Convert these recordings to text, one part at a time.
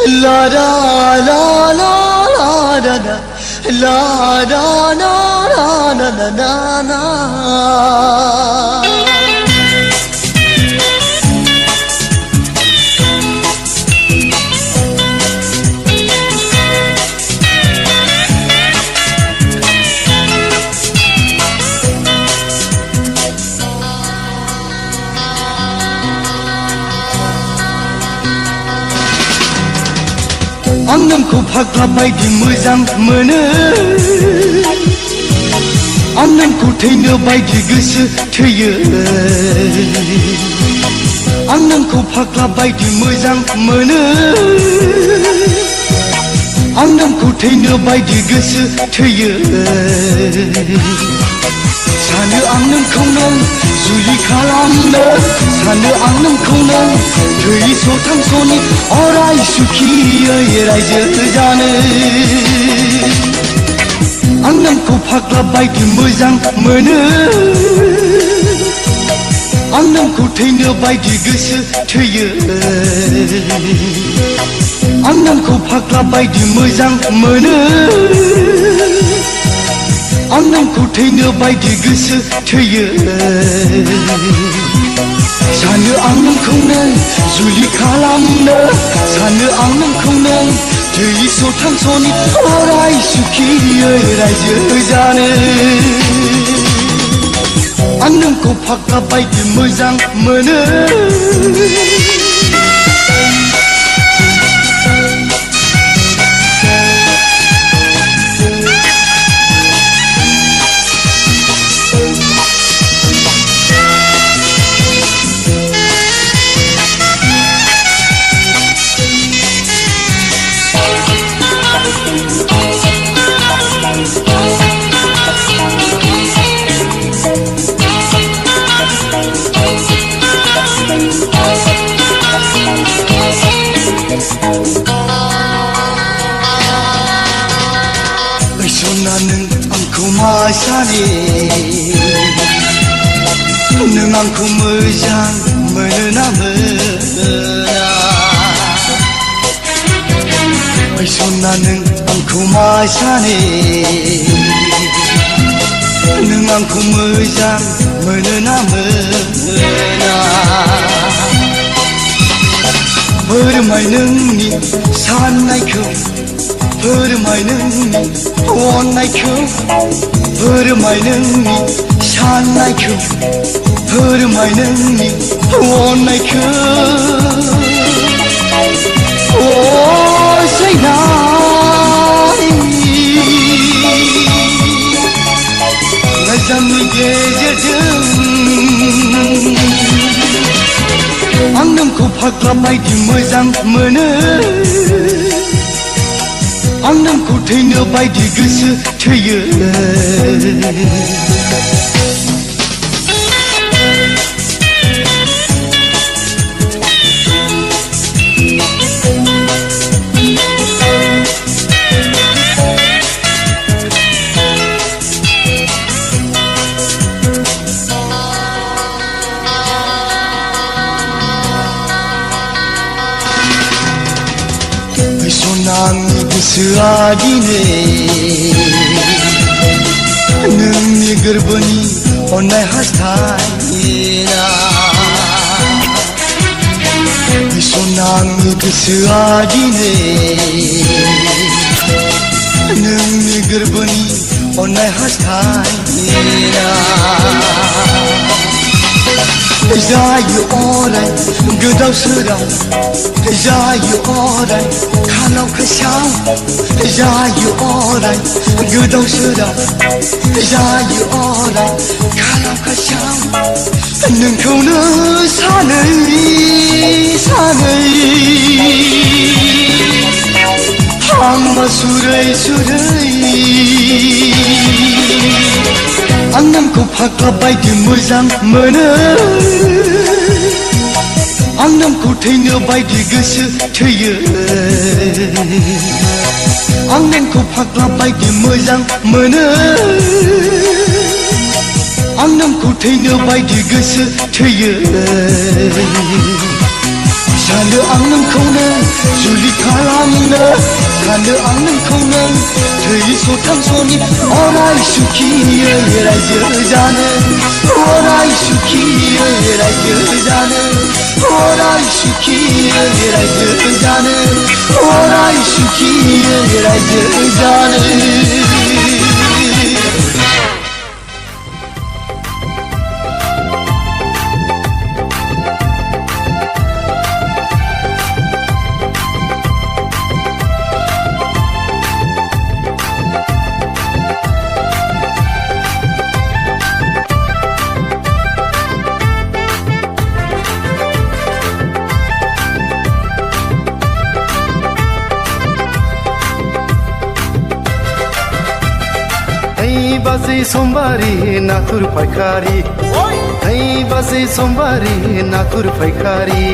La la la la la la la la la la la la la. आं नोंखौ फाग्ला बायदि मोजां मोनो आं नोंखौ थैनो बायदि गोसो थैयो आं नोंखौ फाग्ला बायदि मोजां मोनो आं नोंखौ थैनो बायदि गोसो थैयो सानो आं नोंखौनो जुलि खालामनो सानो आं नोंखौनो थै सथांस'नि अराय सुखियै रायजो जानो आं नोंखौ फाग्ला बायदि मोजां मोनो आं नोंखौ थैनो बायदि गोसो थैयो आं नोंखौ फाग्ला बायदि मोजां मोनो आं नोंखौ थैनो बायदि गोसो थैयो सानो आं नोंखौनो जुलि खालामनो सानो आं नोंखौनो थै सथांस'नि अराय सुखियै रायजो जानो आं नोंखौ फाग्ला बायदि मोजां मोनो सना नों आंखौ मा सानो नों आंखौ मोजां मोनो ना मोना सना नों आंखौ मा सानो नों आंखौ मोजां मोनो ना मोना फोरमाय नोंनि साननायखौ फोरमाय नोंनि अननायखौ फोरमाय नोंनि साननायखौ फोरमाय नोंनि अननायखौ अनसायनाय मोजांनि गेजेरजों आं नोंखौ फाग्ला बायदि मोजां मोनो आं नोंखौ थैनो बायदि गोसो थैयो सनानि गोसोआ दिनै नोंनि गोरबोनि अननाय हास्थायना सनानि गोसोआ दिनै नोंनि गोरबोनि अननाय हास्थायना जायो अराय गोदाव सोराव जायो अराय खालाव खासाव जायो अराय गोदाव सोराव जायो अराय खालाव खासाव नोंखौनो सानै सानै आंबा सुरै सुरै आं नोंखौ फाग्ला बायदि मोजां मोनो आं नोंखौ थैनो बायदि गोसो थैयो आं नोंखौ फाग्ला बायदि मोजां मोनो आं नोंखौ थैनो बायदि गोसो थैयो सानो आं नोंखौनो जुलि खालाम सानो आं नोंखौनो थै सथांस'नि अराय सुखियै रायजो जानो अराय सुखियै रायजो जानो अराय सुखियै रायजो जानो अराय सुखियै रायजो जानो बाजै समबारी नाथुर फायखारि बाजै समबारी नाथुर फायखारि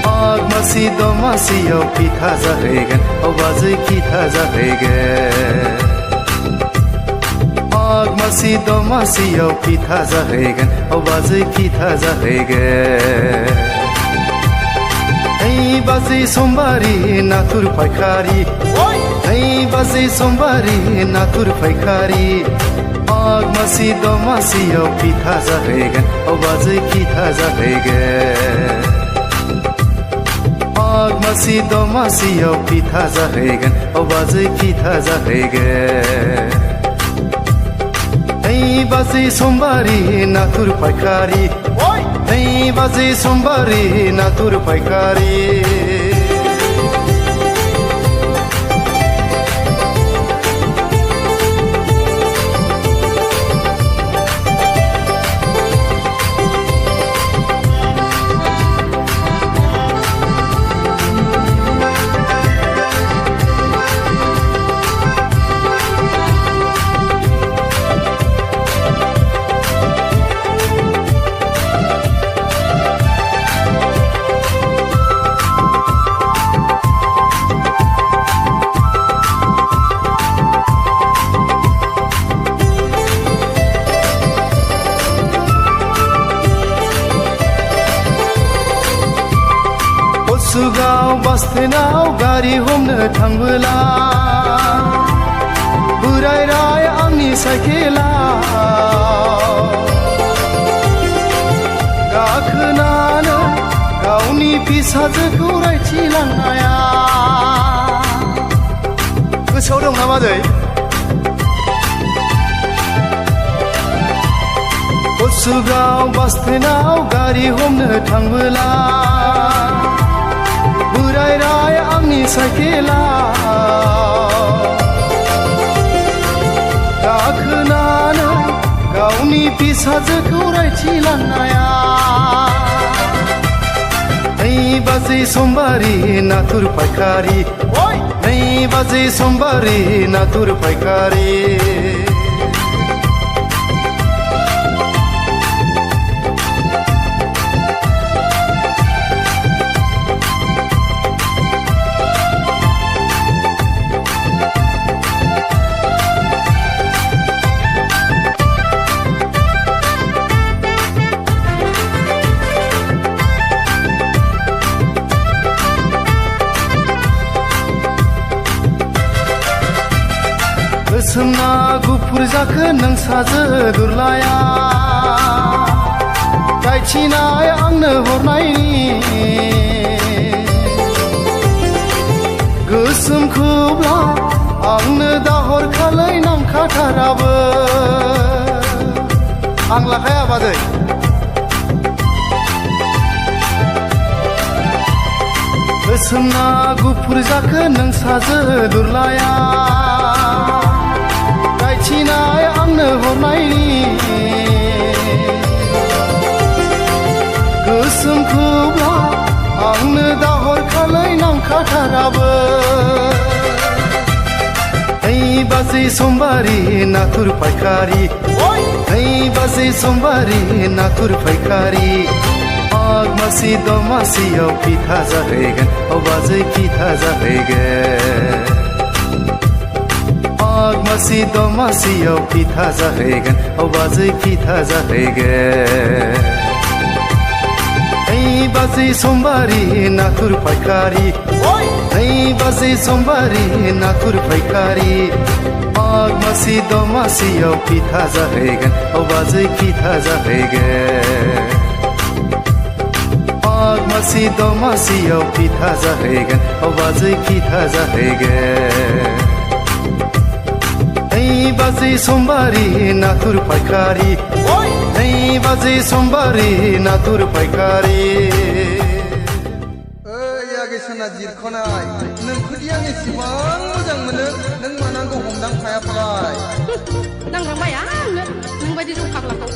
माग मासि दमासियाव फिथा जाहैगोन बाजै फिथा जाहैगोन माग मासि दमासियाव फिथा जाहैगोन बाजै फिथा जाहैगोन बाजै समबारी नाथुर फायखारि बाजै समबारी नाथुर फायखारि माग मासि दमासियाव फिथा जाहैगोन बाजै फिथा जाहैगोन माग मासि दमासियाव फिथा जाहैगोन बाजै फिथा जाहैगोन बाजै समबारी नाथुर फायखारि बाजै समबारी नाथुर फायखारि सुगाव बास्टेनाव गारि हमनो थांबोला बोरायराय आंनि साइकेलाव गाखोनानै गावनि फिसाजोखौ रायथिलांनाया गोसोआव दं ना बाजै सुगाव बास्टेनाव गारि हमनो थांबोला बोरायराय आंनि साइकेलाव गाखोनानै गावनि फिसाजोखौ रायथिलांनाया बाजै समबारी नाथुर फायखारि बाजै समबारी नाथुर फायखारि गोसोमना गुफुर जाखो नों साजो दुरलाया गायथिनाय आंनो हरनायनि गोसोमखौब्ला आंनो दाहरखालै नांखाथाराबो आं लाखाया बाजै गोसोमना गुफुर जाखो नों साजो दुरलाया गायथिनाय आंनो हरनायनि गोसोमखौब्ला आंनो दाहरखालै नांखाथाराबो बाजै समबारी नाथुर फायखारि बाजै समबारी नाथुर फायखारि माग मासि दमासियाव फिथा जाहैगोन बाजै फिथा जाहैगोन माग मासि दमासियाव फिथा जाहैगोन बाजै फिथा जाहैगोन बाजै समबारी नाथुर फायखारि बाजै समबारी नाथुर फायखारि माग मासि दमासियाव फिथा जाहैगोन औ बाजै फिथा जाहैगोन माग मासि दमासियाव फिथा जाहैगोन औ बाजै फिथा जाहैगोन नै बाजै समबारी नाथुर फायखारि नै बाजै समबारि नाथुर फायखारि सना जिरख'नाय नोंखौदि आं एसेबां मोजां मोनो नों मानांगौ हमदांखायाफालाय नांलांबाय आंनो नोंबायदि जौ फाग्लाखौ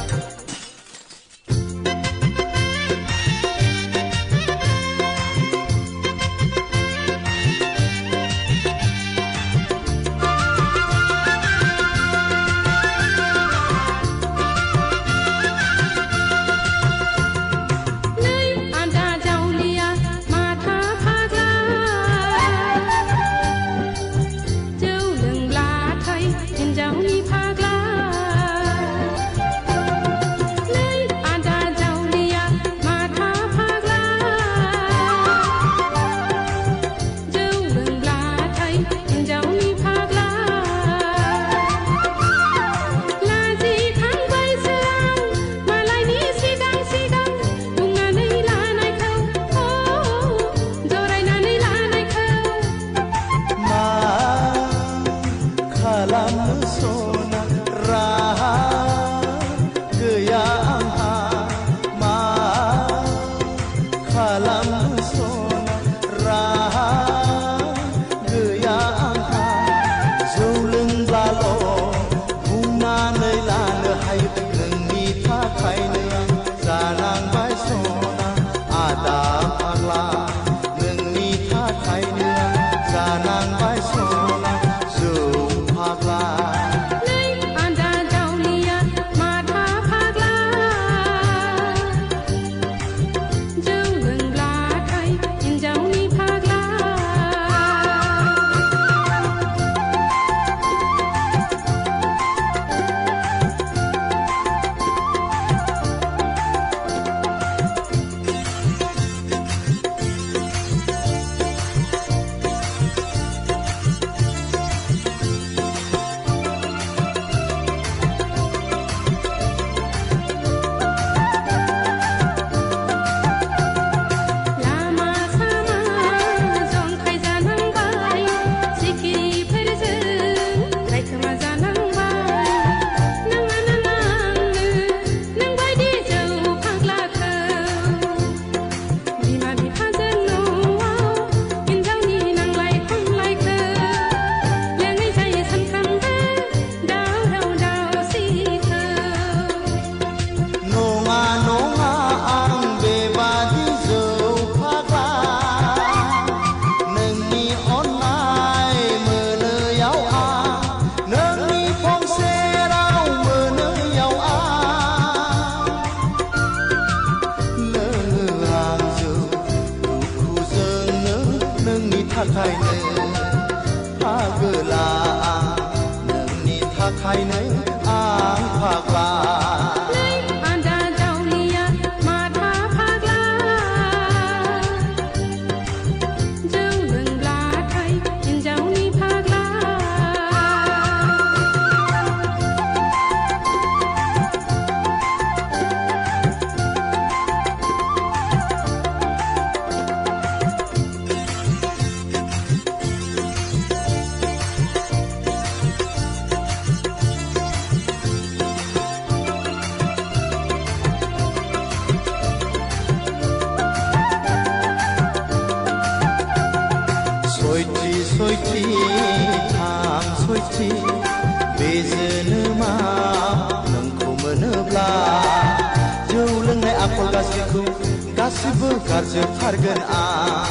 गासिबो गारजोबथारगोन आं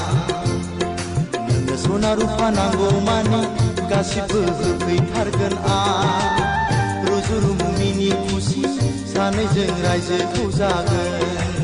नोंनो सना रुफा नांगौ मानि गासिबो होफैथारगोन आं रुजु रुमु मिनि खुसि सानैजों रायजोखौ जागोन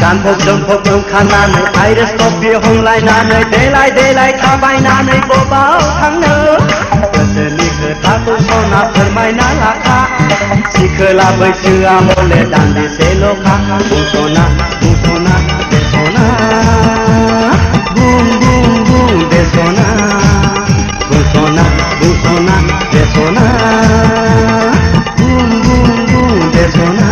गानफब जोमफब ओंखारनानै आइरिस कफि हमलायनानै देलाय थाबायनानै बबाव थांनो गोसोनि खोथाखौ सना फोरमायना लाखा सिखोला बैसोआ हले दान्दिसेल'खा बुंस'ना बुंस'ना बेस'ना बुं बुं बुं बेस'ना बुंस'ना बुंस'ना बेस'ना बुं बुं बुं बेस'ना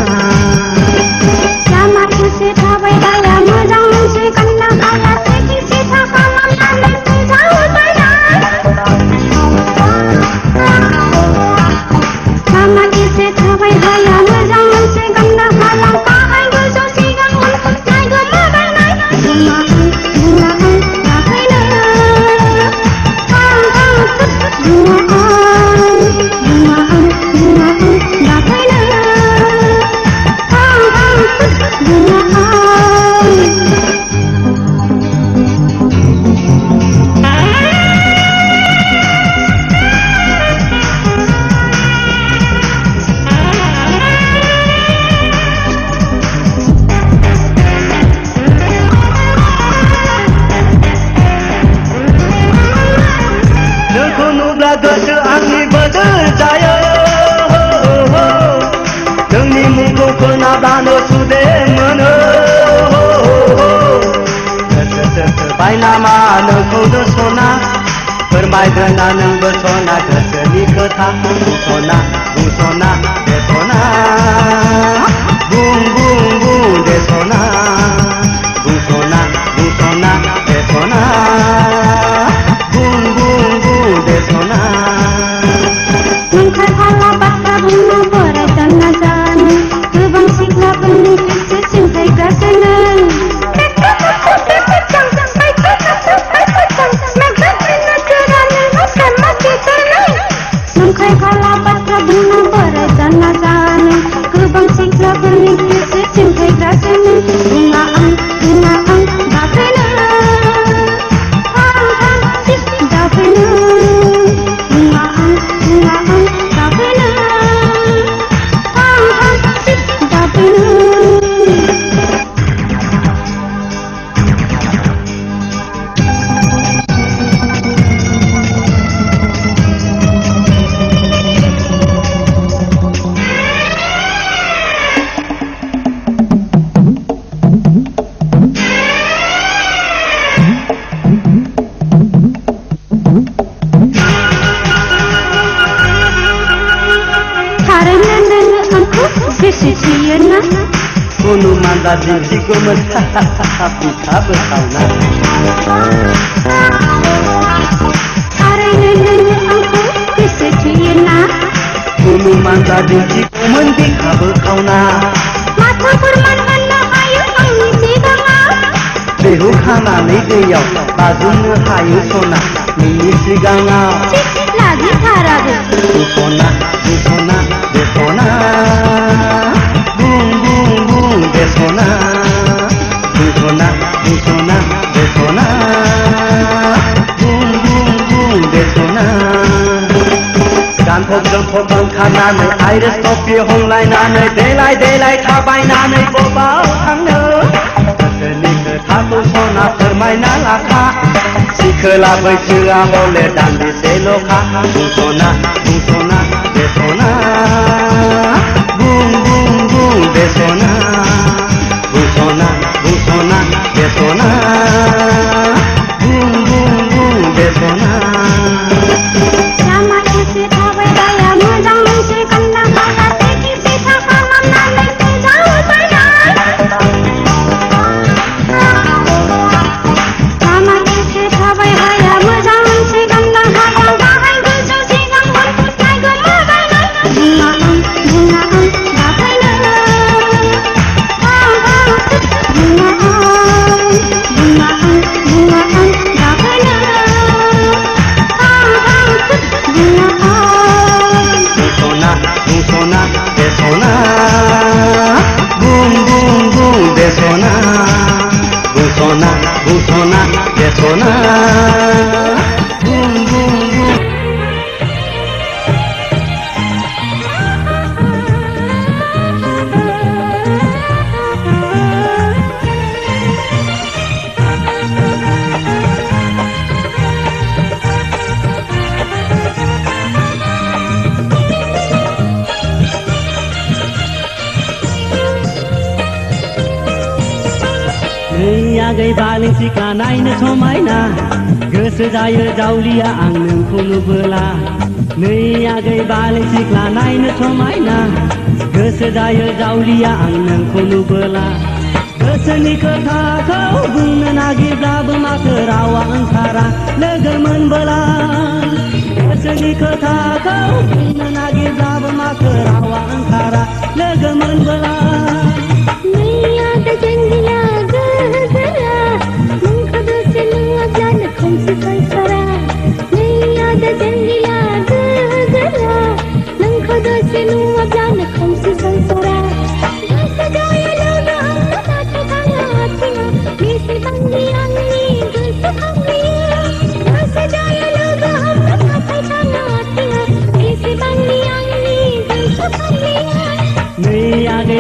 गोसो आंनि बोदोर जायो नोंनि मुंखौ खोनाब्लानो सुदे मोनो गोसो बायनामा नोंखौनो सना फोरमायगोना नोंबो सना गोसोनि खोथा बुंस'ना बुंस'ना बेस'ना बुं बुं बुं बेस'ना बुंस'ना बुंस'ना बेस'ना बुं बुं बुं बेस'ना नंखाय हाला बाथ्रा बुंनो बोराय जाना जानो गोबां सिख्लाफोरनि गोसो सिंखायगासिनो नंखाय हाला बाथ्रा बुंनो बोराय जाना जानो गोबां सिख्लाफोरनि गोसो सिंखायगासिनो बुङा आं दाफैनो दाफैनो Kunuman tadi sikumen bisa bersauna. Kunuman tadi sikumen bisa bersauna. Mata bermanana ayu angin sigana. Behu kanane दैयाव बाजुनो हायो सना नोंनि सिगाङाव lagi harabu. Busona busona besona. Besona, busona, busona, besona, bum bum bum besona. गानफब जोमफब ओंखारनानै आइरिस कफि हमलायनानै देलाय थाबायनानै बबाव थांनो गोसोनि खोथाखौ सना फोरमायना लाखा सिखोला बैसोआ हले दान्दिसेल'खा बुंस'ना बुंस'ना बेस'ना बुं बुं बुं बेस'ना बुंस'ना बुंस'ना बेस'ना बुं बुं बुं बेस'ना Sama isi थाबायनाया मोजां मोनसे गानना गाना टेकि सेथा खालामनानै फैजाव बायनाय Sama isi थाबायनाया मोजां मोनसे गानना गाना गाहाय गोजौ सिगां मोनफुनाय गोमो गायनाय बुङा आं ना बुम बुम बुम आगै बालें सिख्ला नायनो समायना गोसो जायो जावलिया आं नोंखौ नुबोला नै आगै बालें सिख्ला नायनो समायना गोसो जायो जावलिया आं नोंखौ नुबोला गोसोनि खोथाखौ बुंनो नागिरब्लाबो माथो रावा ओंखारा लोगो मोनबोला गोसोनि खोथाखौ बुंनो नागिरब्लाबो माथो रावा ओंखारा लोगो मोनबोला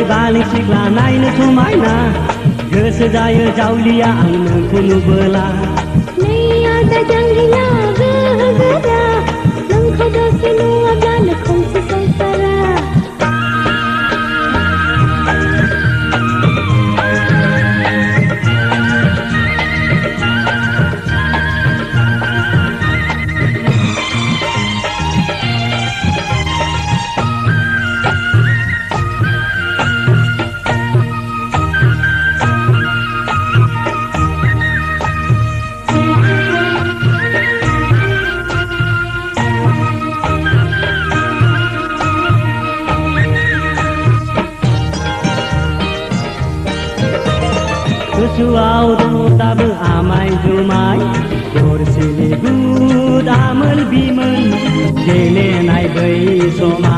बालें सिख्ला नायनो समायना गोसो जायो जावलिया आं नोंखौ नुबोला नै आदा जांगिला गोरा नोंखौ दसे नुवाब्लानो खोमसि संसारा गोसोआव दङ दाबो आमाय जुमाय गरसेनि गुद आमोल बिमोन गेलेनाय बै समा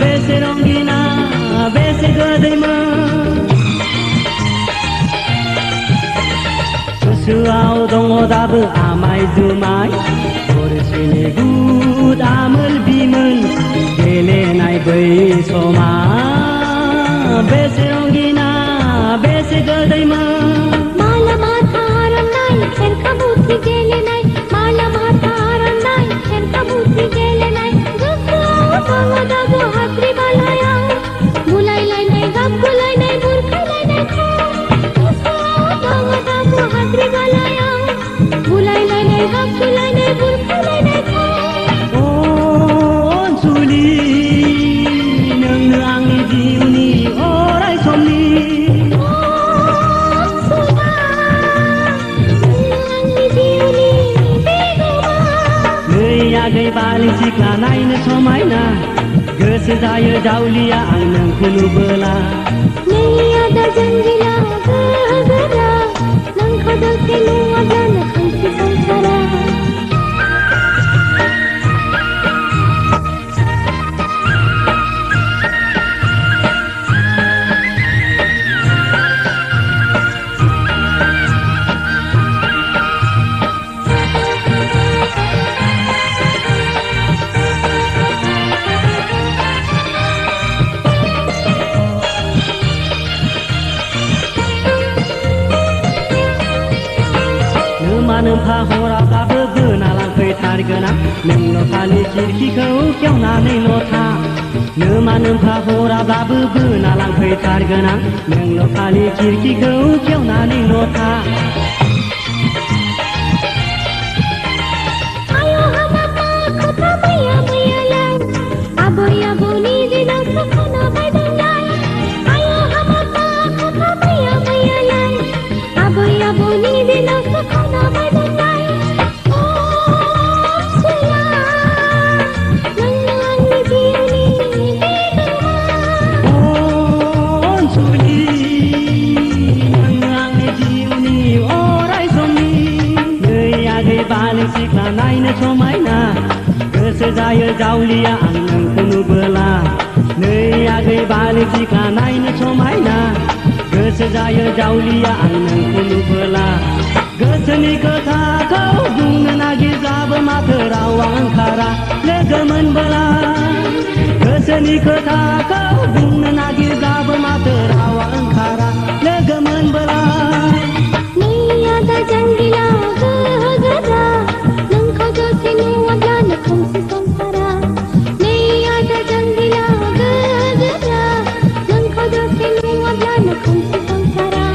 बेसे रंगिना बेसे गोदैमोन गोसोआव दङ दाबो आमाय जुमाय गरसेनि गुद आमोल बिमोन गेलेनाय बै समा बेसे रंगिना बेसे गोदैमोन माला माथा आर'नाइ खेरखा बुद्धि गेलेनाय माला माथा आर'नाइ खेरखा बुद्धि गेलेनाय गोसोआव दङ दाबो हाद्रि बालायाव बुलायलायनाय गाबगुलायनाय बुरखायलायनाय गोसोआव दङ दाबो हाद्रि बालायाव बुलायलायनाय गाबगुलायनाय बुरखायलायनाय अनसुलि नोंनो आंनि जिउनि अराय समनि आगै बालें सिख्ला नायनो समायना गोसो जायो जावलिया आं नोंखौ नुबोला नै आदा जांगिला गोरा नोंखौ दसे नुवाब्लानो खोमसि संसारा नोमफा हराब्लाबो बोना लांफैथारगोन आं नोंल' खालि खिरखिखौ खेवनानैल' था नोमा नोमफा हराब्लाबो बोना लांफैथारगोन आं नोंल' खालि खिरखिखौ खेवनानैल' था आबै आबौनि दिनाव सखाना बायदोंलाय आयौ हाबाबा खथा मैया मैयालाय आबै आबौनि दिनाव सखाना बायदोंलाय अनसुला नोंनो आंनि जिउनि बेदोमा अनसुलि नोंनो आंनि जिउनि अराय समनि नै आगै बालें सिख्ला नायनो समायना गोसो जायो जावलिया आं नोंखौ नुबोला नै आगै बालें सिख्ला नायनो समायना गोसो जायो जावलिया आं नोंखौ नुबोला गोसोनि खोथाखौ बुंनो नागिरब्लाबो माथो रावा ओंखारा लोगो मोनबोला गोसोनि खोथाखौ बुंनो नागिरब्लाबो माथो रावा ओंखारा लोगो मोनबोला नैया दा जंगिला गोहोगोरा नोंखौ दसे नुवाब्लानो खोमसि संसारा नैया दा जंगिला गोहोगोरा नोंखौ दसे नुवाब्लानो खोमसि संसारा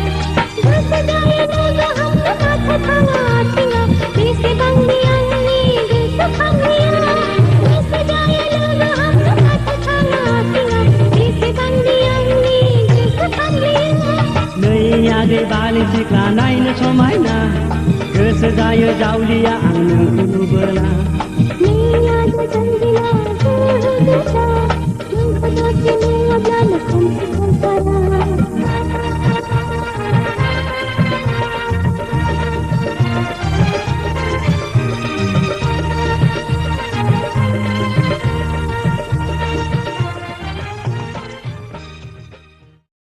गोसो जायो लोगो हमनो माथो थाङा आथिङा बेसेबांदि आंनि गोसोखांनाया गोसो जायो लोगो हमनो माथो थाङा आथिङा बेसेबांदि आंनि गोसोखांनाया नै आगै बालि सिख्ला नायनो समायना गोसो जायो जावलिया आं नोंखौ नुबोला नैया दा जंगिला